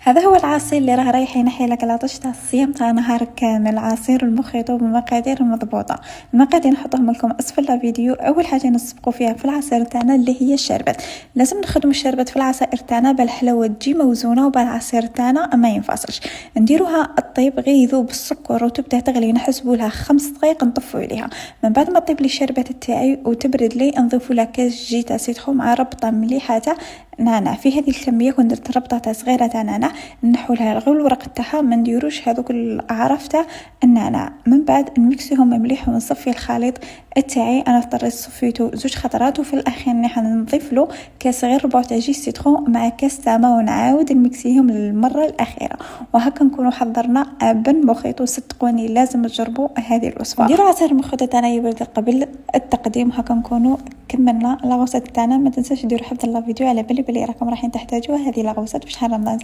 هذا هو العصير اللي راه رايحين نحيلك على طش تاع الصيام تاع نهار كامل. عصير المخيط بمقادير مضبوطه. المقادير نحطهم لكم اسفل الفيديو. اول حاجه نسبقوا فيها في العصير تاعنا اللي هي الشربات. لازم نخدموا الشربات في العصائر تاعنا بالحلاوه تجي موزونه وبالعصير تاعنا ما ينفصلش. نديروها الطيب غير يذوب السكر وتبدا تغلي، نحسبوا لها 5 دقائق نطفوا عليها. من بعد ما طيب لي الشربات تاعي وتبرد لي نضيف لها كاس جي تاع سيترون مع ربطه مليحه تاع نعناع. في هذه الكميه كنت درت ربطه تاع صغيره تاع نعناع، نحولها غير الورق تاعها، ما نديروش هذوك الاعراف تاع النعناع. من بعد نمكسيهم مليح ونصفي الخليط تاعي. انا اضطريت صفيته 2 خطرات، وفي الاخير نضيف له كاس غير ربع تاع جي سيترون مع كاس تاع ما، ونعاود نمكسيهم للمره الاخيره. وهكا نكونوا حضرنا بن مخيط. وصدقوني لازم تجربوا هذه الوصفه. نديروا عصير المخيط تاعنا يبرد قبل التقديم. هكا نكونوا كملنا لاغوصات تاعنا. ما تنساش ديروا حفظ الله فيديو على بالي راكم رايحين تحتاجوا هذه لاغوصات في شهر رمضان.